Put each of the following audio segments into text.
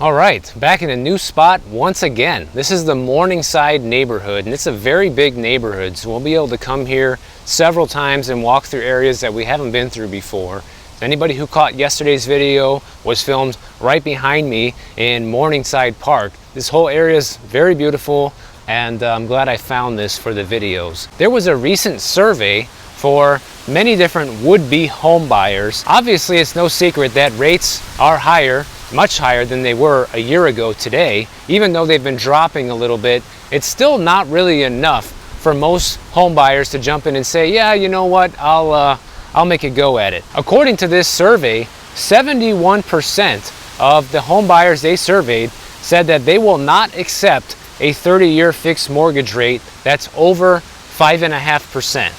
All right, back in a new spot once again. This is the Morningside neighborhood, and it's a very big neighborhood, so we'll be able to come here several times and walk through areas that we haven't been through before. Anybody who caught yesterday's video was filmed right behind me in Morningside Park. This whole area is very beautiful, and I'm glad I found this for the videos. There was a recent survey for many different would-be home buyers. Obviously, it's no secret that rates are higher, much higher than they were a year ago today. Even though they've been dropping a little bit, it's still not really enough for most home buyers to jump in and say, yeah, you know what, I'll make a go at it. According to this survey, 71% of the home buyers they surveyed said that they will not accept a 30-year fixed mortgage rate that's over 5.5%.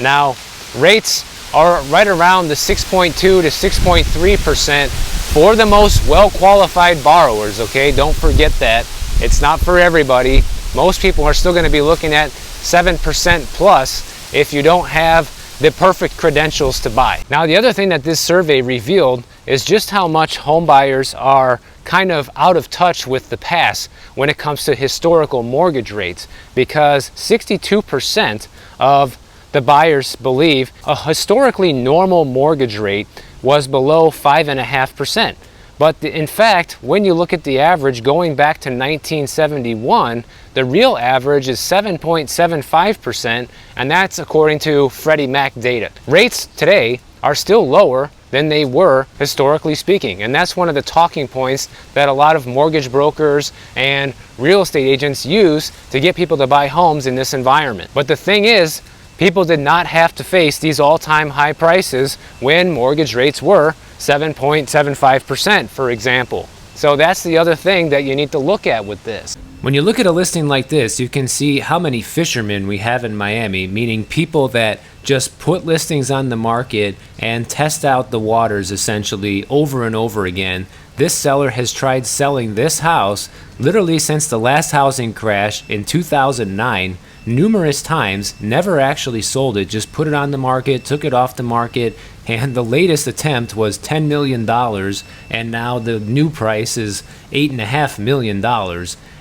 Now, rates are right around the 6.2 to 6.3% for the most well-qualified borrowers, okay? Don't forget that. It's not for everybody. Most people are still going to be looking at 7% plus if you don't have the perfect credentials to buy. Now, the other thing that this survey revealed is just how much home buyers are kind of out of touch with the past when it comes to historical mortgage rates, because 62% of the buyers believe a historically normal mortgage rate was below 5.5%. But in fact, when you look at the average going back to 1971, the real average is 7.75%, and that's according to Freddie Mac data. Rates today are still lower than they were historically speaking, and that's one of the talking points that a lot of mortgage brokers and real estate agents use to get people to buy homes in this environment. But the thing is, people did not have to face these all-time high prices when mortgage rates were 7.75%, for example. So that's the other thing that you need to look at with this. When you look at a listing like this, you can see how many fishermen we have in Miami, meaning people that just put listings on the market and test out the waters essentially over and over again. This seller has tried selling this house literally since the last housing crash in 2009. Numerous times, never actually sold it, just put it on the market, took it off the market, and the latest attempt was $10 million, and now the new price is $8.5 million,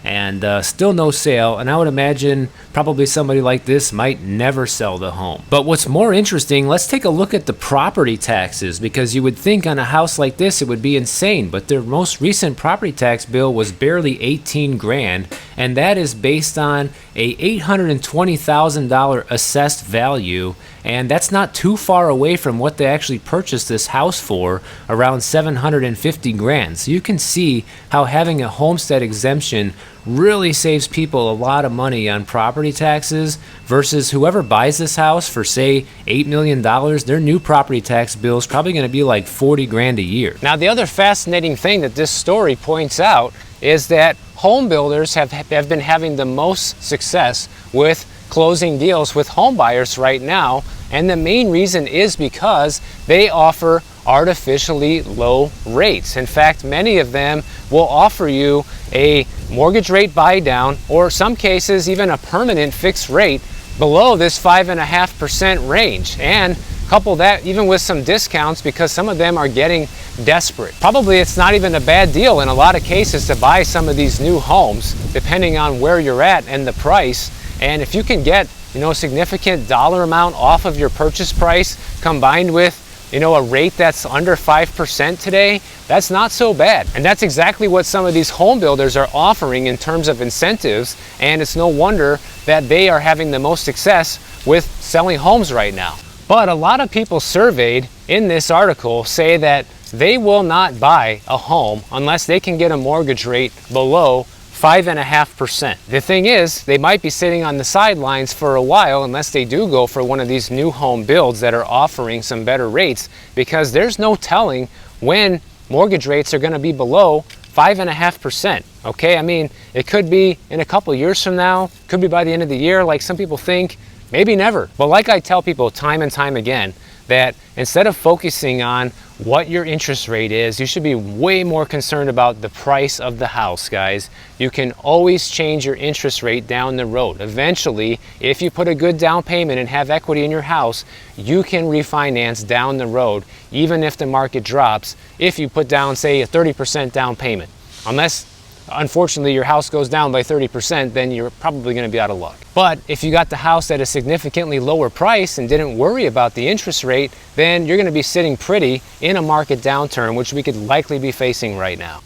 and still no sale. And I would imagine probably somebody like this might never sell the home. But what's more interesting, let's take a look at the property taxes, because you would think on a house like this it would be insane, but their most recent property tax bill was barely 18 grand, and that is based on a $820,000 assessed value, and that's not too far away from what they actually purchased this house for, around 750 grand. So you can see how having a homestead exemption really saves people a lot of money on property taxes, versus whoever buys this house for, say, $8 million, their new property tax bill is probably going to be like 40 grand a year. Now, the other fascinating thing that this story points out is that home builders have been having the most success with closing deals with home buyers right now, and the main reason is because they offer artificially low rates. In fact, many of them will offer you a mortgage rate buy down, or some cases even a permanent fixed rate below this 5.5% range, and couple that even with some discounts, because some of them are getting desperate. Probably it's not even a bad deal in a lot of cases to buy some of these new homes, depending on where you're at and the price. And if you can get, a significant dollar amount off of your purchase price, combined with, a rate that's under 5% today, that's not so bad. And that's exactly what some of these home builders are offering in terms of incentives, and it's no wonder that they are having the most success with selling homes right now. But a lot of people surveyed in this article say that they will not buy a home unless they can get a mortgage rate below 5.5%. The thing is, they might be sitting on the sidelines for a while unless they do go for one of these new home builds that are offering some better rates, because there's no telling when mortgage rates are going to be below 5.5%. Okay, I mean, it could be in a couple years from now, could be by the end of the year, like some people think, maybe never. But like I tell people time and time again, that instead of focusing on what your interest rate is, you should be way more concerned about the price of the house, guys. You can always change your interest rate down the road. Eventually, if you put a good down payment and have equity in your house, you can refinance down the road, even if the market drops, if you put down, say, a 30% down payment. Unless, unfortunately, your house goes down by 30%, then you're probably going to be out of luck. But if you got the house at a significantly lower price and didn't worry about the interest rate, then you're going to be sitting pretty in a market downturn, which we could likely be facing right now.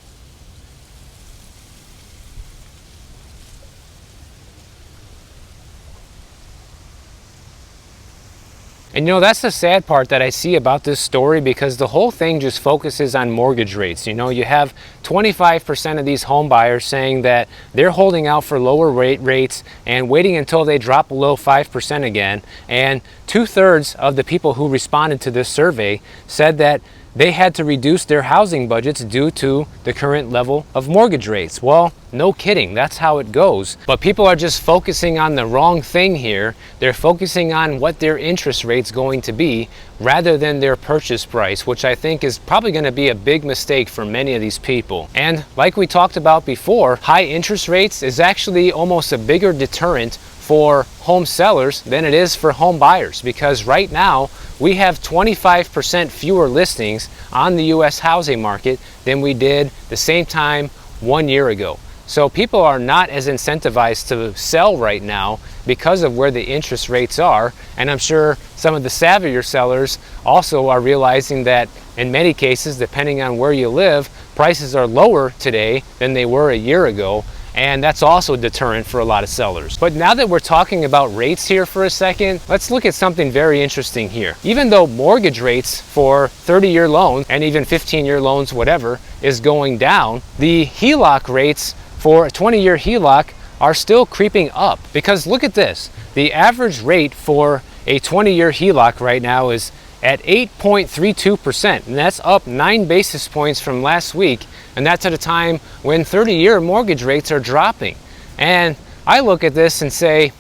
And you know, that's the sad part that I see about this story, because the whole thing just focuses on mortgage rates. You know, you have 25% of these home buyers saying that they're holding out for lower rates and waiting until they drop below 5% again. And 2/3 of the people who responded to this survey said that they had to reduce their housing budgets due to the current level of mortgage rates. Well, no kidding, that's how it goes. But people are just focusing on the wrong thing here. They're focusing on what their interest rate's going to be rather than their purchase price, which I think is probably going to be a big mistake for many of these people. And like we talked about before, high interest rates is actually almost a bigger deterrent for home sellers than it is for home buyers, because right now we have 25% fewer listings on the US housing market than we did the same time 1 year ago. So people are not as incentivized to sell right now because of where the interest rates are. And I'm sure some of the savvier sellers also are realizing that in many cases, depending on where you live, prices are lower today than they were a year ago. And that's also a deterrent for a lot of sellers. But now that we're talking about rates here for a second, let's look at something very interesting here. Even though mortgage rates for 30-year loans and even 15-year loans, whatever, is going down, the HELOC rates for a 20-year HELOC are still creeping up. Because look at this, the average rate for a 20-year HELOC right now is at 8.32%, and that's up 9 basis points from last week, and that's at a time when 30-year mortgage rates are dropping. And I look at this and say,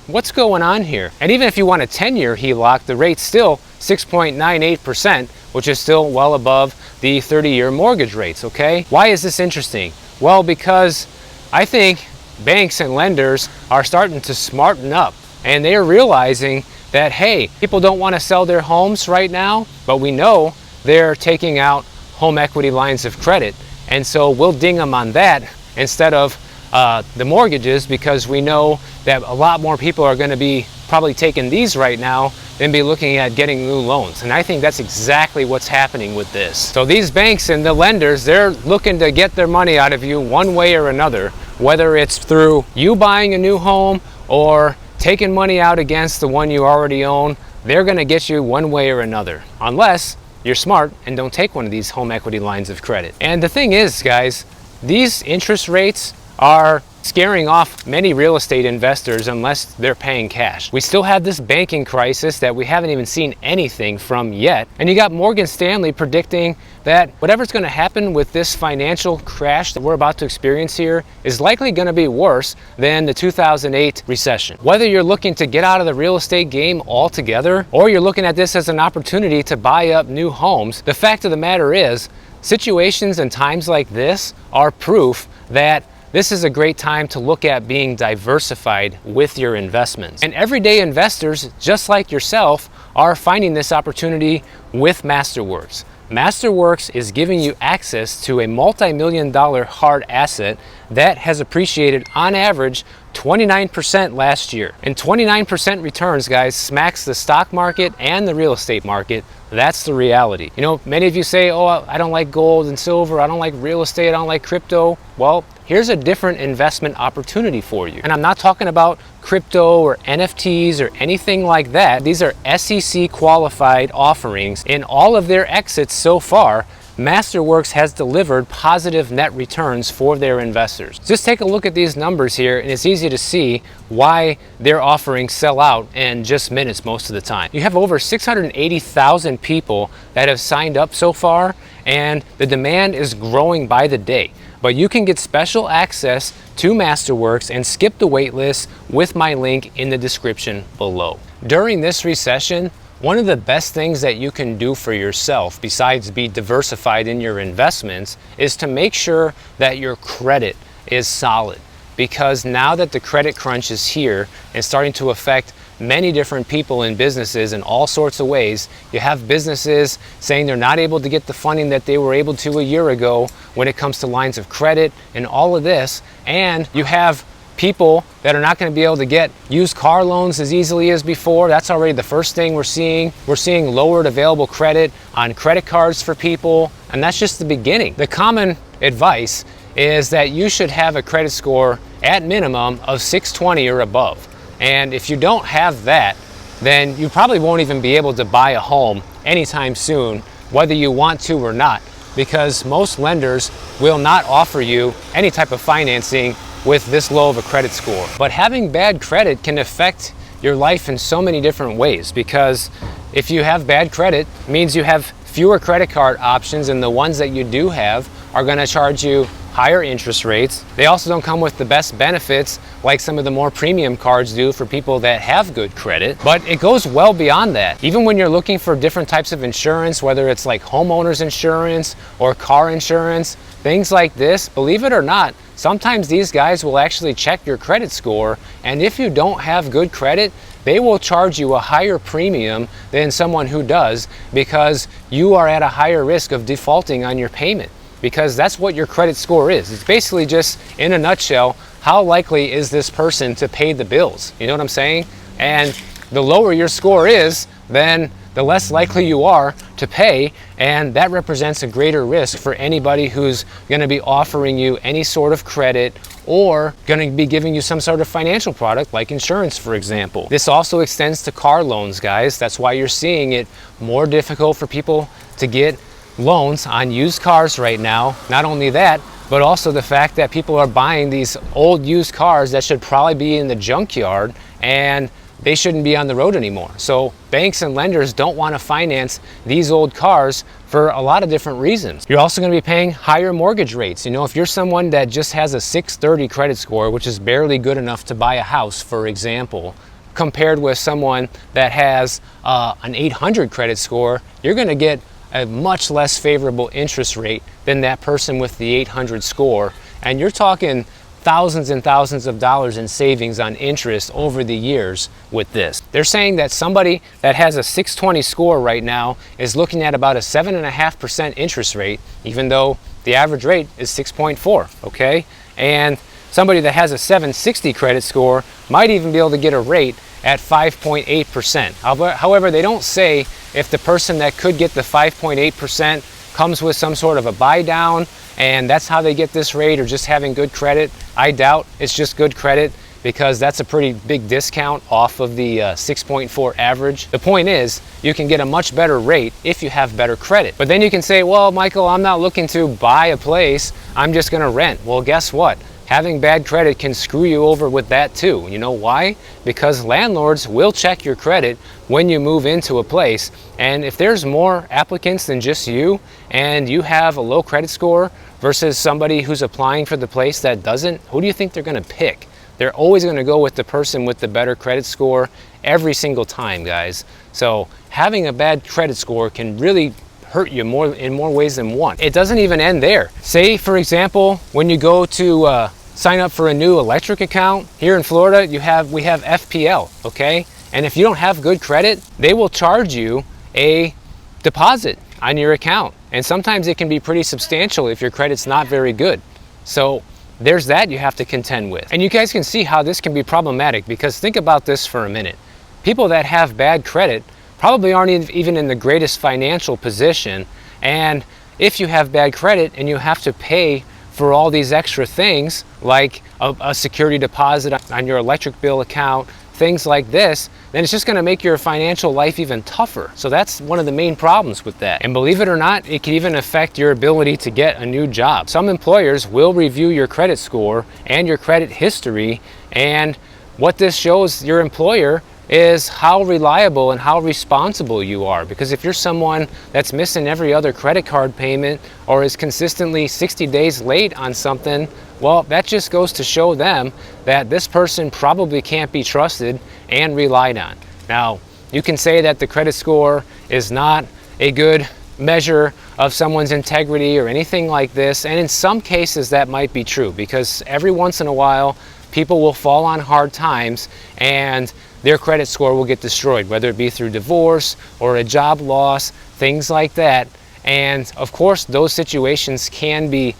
what's going on here? And even if you want a 10-year HELOC, the rate's still 6.98%, which is still well above the 30-year mortgage rates, okay? Why is this interesting? Well, because I think banks and lenders are starting to smarten up, and they are realizing that, hey, people don't want to sell their homes right now, but we know they're taking out home equity lines of credit. And so we'll ding them on that instead of the mortgages, because we know that a lot more people are going to be probably taking these right now than be looking at getting new loans. And I think that's exactly what's happening with this. So these banks and the lenders, they're looking to get their money out of you one way or another, whether it's through you buying a new home or taking money out against the one you already own. They're going to get you one way or another, unless you're smart and don't take one of these home equity lines of credit. And the thing is, guys, these interest rates are scaring off many real estate investors unless they're paying cash. We still have this banking crisis that we haven't even seen anything from yet. And you got Morgan Stanley predicting that whatever's going to happen with this financial crash that we're about to experience here is likely going to be worse than the 2008 recession. Whether you're looking to get out of the real estate game altogether, or you're looking at this as an opportunity to buy up new homes, the fact of the matter is, situations and times like this are proof that this is a great time to look at being diversified with your investments. And everyday investors, just like yourself, are finding this opportunity with Masterworks. Masterworks is giving you access to a multi-million-dollar hard asset that has appreciated on average 29% last year. And 29% returns, guys, smacks the stock market and the real estate market. That's the reality. You know, many of you say, oh, I don't like gold and silver, I don't like real estate, I don't like crypto. Well, here's a different investment opportunity for you. And I'm not talking about crypto or NFTs or anything like that. These are SEC qualified offerings. In all of their exits so far, Masterworks has delivered positive net returns for their investors. Just take a look at these numbers here, and it's easy to see why their offerings sell out in just minutes most of the time. You have over 680,000 people that have signed up so far, and the demand is growing by the day. But you can get special access to Masterworks and skip the wait list with my link in the description below. During this recession, one of the best things that you can do for yourself, besides be diversified in your investments, is to make sure that your credit is solid. Because now that the credit crunch is here and starting to affect many different people in businesses in all sorts of ways. You have businesses saying they're not able to get the funding that they were able to a year ago when it comes to lines of credit and all of this. And you have people that are not going to be able to get used car loans as easily as before. That's already the first thing we're seeing. We're seeing lowered available credit on credit cards for people, and that's just the beginning. The common advice is that you should have a credit score at minimum of 620 or above. And if you don't have that, then you probably won't even be able to buy a home anytime soon, whether you want to or not, because most lenders will not offer you any type of financing with this low of a credit score. But having bad credit can affect your life in so many different ways, because if you have bad credit, it means you have fewer credit card options, and the ones that you do have are going to charge you higher interest rates. They also don't come with the best benefits like some of the more premium cards do for people that have good credit. But it goes well beyond that. Even when you're looking for different types of insurance, whether it's like homeowners insurance or car insurance, things like this, believe it or not, sometimes these guys will actually check your credit score, and if you don't have good credit, they will charge you a higher premium than someone who does, because you are at a higher risk of defaulting on your payment. Because that's what your credit score is. It's basically just, in a nutshell, how likely is this person to pay the bills? You know what I'm saying? And the lower your score is, then the less likely you are to pay, and that represents a greater risk for anybody who's going to be offering you any sort of credit or going to be giving you some sort of financial product like insurance, for example. This also extends to car loans, guys. That's why you're seeing it more difficult for people to get loans on used cars right now. Not only that, but also the fact that people are buying these old used cars that should probably be in the junkyard, and they shouldn't be on the road anymore. So banks and lenders don't want to finance these old cars for a lot of different reasons. You're also going to be paying higher mortgage rates. You know, if you're someone that just has a 630 credit score, which is barely good enough to buy a house, for example, compared with someone that has an 800 credit score, you're going to get a much less favorable interest rate than that person with the 800 score. And you're talking thousands and thousands of dollars in savings on interest over the years with this. They're saying that somebody that has a 620 score right now is looking at about a 7.5% interest rate, even though the average rate is 6.4, okay? And somebody that has a 760 credit score might even be able to get a rate at 5.8%. However, they don't say if the person that could get the 5.8% comes with some sort of a buy down and that's how they get this rate, or just having good credit. I doubt it's just good credit, because that's a pretty big discount off of the 6.4 average. The point is, you can get a much better rate if you have better credit. But then you can say, well, Michael, I'm not looking to buy a place, I'm just gonna rent. Well, guess what? Having bad credit can screw you over with that too. You know why? Because landlords will check your credit when you move into a place, and if there's more applicants than just you, and you have a low credit score versus somebody who's applying for the place that doesn't, who do you think they're going to pick? They're always going to go with the person with the better credit score every single time, guys. So having a bad credit score can really hurt you in more ways than one. It doesn't even end there. Say, for example, when you go to sign up for a new electric account here in Florida, we have FPL, okay? And if you don't have good credit, they will charge you a deposit on your account. And sometimes it can be pretty substantial if your credit's not very good. So there's that you have to contend with. And you guys can see how this can be problematic, because think about this for a minute. People that have bad credit probably aren't even in the greatest financial position, and if you have bad credit and you have to pay for all these extra things like a security deposit on your electric bill account, things like this, then it's just going to make your financial life even tougher. So that's one of the main problems with that. And believe it or not, it can even affect your ability to get a new job. Some employers will review your credit score and your credit history, and what this shows your employer is how reliable and how responsible you are. Because if you're someone that's missing every other credit card payment or is consistently 60 days late on something, well, that just goes to show them that this person probably can't be trusted and relied on. Now, you can say that the credit score is not a good measure of someone's integrity or anything like this, and in some cases that might be true, because every once in a while people will fall on hard times, and their credit score will get destroyed, whether it be through divorce or a job loss, things like that. And of course, those situations can be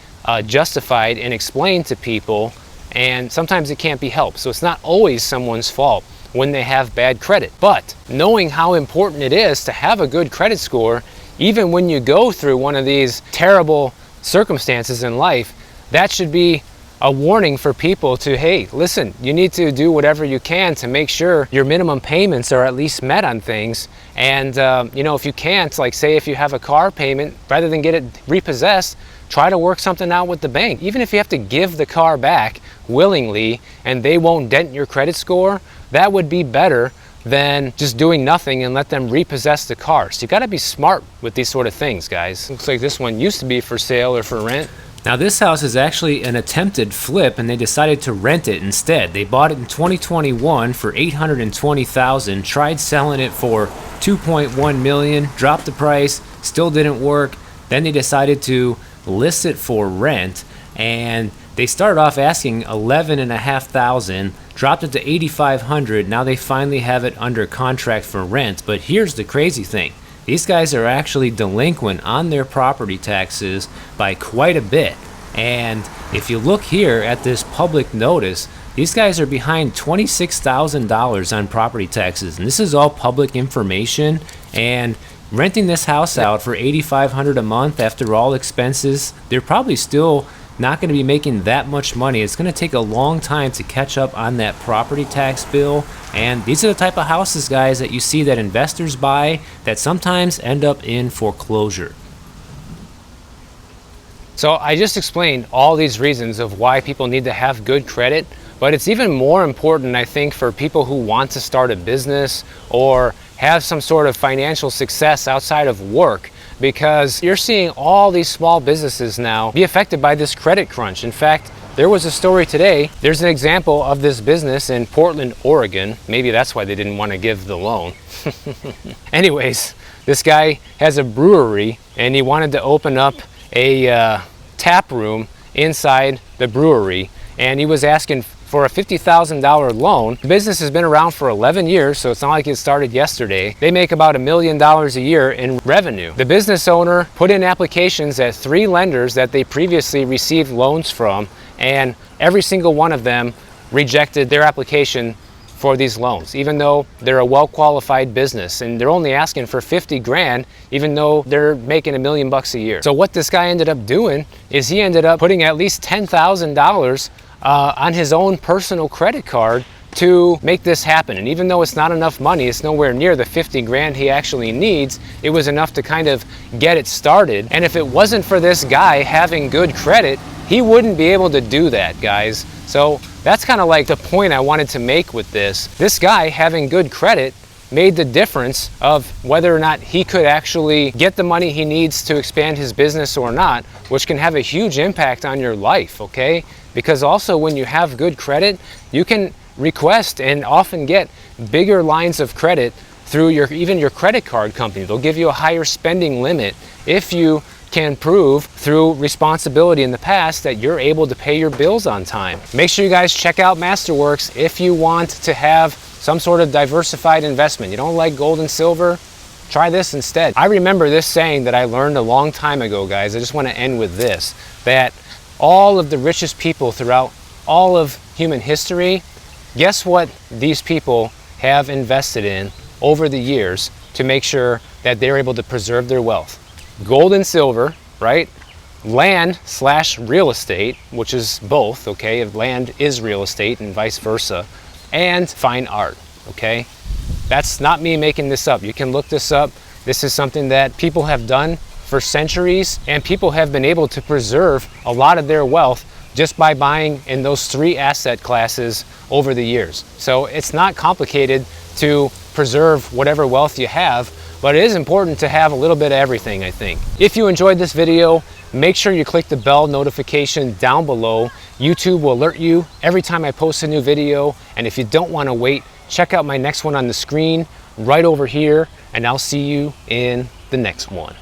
justified and explained to people, and sometimes it can't be helped. So it's not always someone's fault when they have bad credit. But knowing how important it is to have a good credit score, even when you go through one of these terrible circumstances in life, that should be a warning for people to, hey, listen, you need to do whatever you can to make sure your minimum payments are at least met on things. And you know, if you can't, like say if you have a car payment, rather than get it repossessed, try to work something out with the bank. Even if you have to give the car back willingly and they won't dent your credit score, that would be better than just doing nothing and let them repossess the car. So you got to be smart with these sort of things, guys. Looks like this one used to be for sale or for rent. Now this house is actually an attempted flip, and they decided to rent it instead. They bought it in 2021 for $820,000, tried selling it for $2.1 million, dropped the price, still didn't work. Then they decided to list it for rent, and they started off asking $11,500, dropped it to $8,500. Now they finally have it under contract for rent. But here's the crazy thing. These guys are actually delinquent on their property taxes by quite a bit. And if you look here at this public notice, these guys are behind $26,000 on property taxes. And this is all public information. And renting this house out for $8,500 a month after all expenses, they're probably still not going to be making that much money. It's going to take a long time to catch up on that property tax bill. And these are the type of houses, guys, that you see that investors buy that sometimes end up in foreclosure. So I just explained all these reasons of why people need to have good credit, but it's even more important, I think, for people who want to start a business or have some sort of financial success outside of work, because you're seeing all these small businesses now be affected by this credit crunch. In fact, there was a story today. There's an example of this business in Portland, Oregon. Maybe that's why they didn't want to give the loan. Anyways, this guy has a brewery and he wanted to open up a tap room inside the brewery, and he was asking for a $50,000 loan. The business has been around for 11 years, so it's not like it started yesterday. They make about $1 million a year in revenue. The business owner put in applications at 3 lenders that they previously received loans from, and every single one of them rejected their application for these loans, even though they're a well-qualified business, and they're only asking for 50 grand, even though they're making $1 million a year. So what this guy ended up doing is he ended up putting at least $10,000 on his own personal credit card to make this happen. And even though it's not enough money, it's nowhere near the 50 grand he actually needs, it was enough to kind of get it started. And if it wasn't for this guy having good credit, he wouldn't be able to do that, guys. So that's kind of like the point I wanted to make with this. This guy having good credit made the difference of whether or not he could actually get the money he needs to expand his business or not, which can have a huge impact on your life, okay? Because also when you have good credit, you can request and often get bigger lines of credit through even your credit card company. They'll give you a higher spending limit if you can prove through responsibility in the past that you're able to pay your bills on time. Make sure you guys check out Masterworks if you want to have some sort of diversified investment. You don't like gold and silver? Try this instead. I remember this saying that I learned a long time ago, guys. I just want to end with this, that all of the richest people throughout all of human history, guess what these people have invested in over the years to make sure that they're able to preserve their wealth? Gold and silver, right? Land / real estate, which is both, okay? Land is real estate and vice versa, and fine art, okay? That's not me making this up. You can look this up. This is something that people have done for centuries, and people have been able to preserve a lot of their wealth just by buying in those 3 asset classes over the years. So it's not complicated to preserve whatever wealth you have, but it is important to have a little bit of everything, I think. If you enjoyed this video, make sure you click the bell notification down below. YouTube will alert you every time I post a new video, and if you don't want to wait, check out my next one on the screen right over here, and I'll see you in the next one.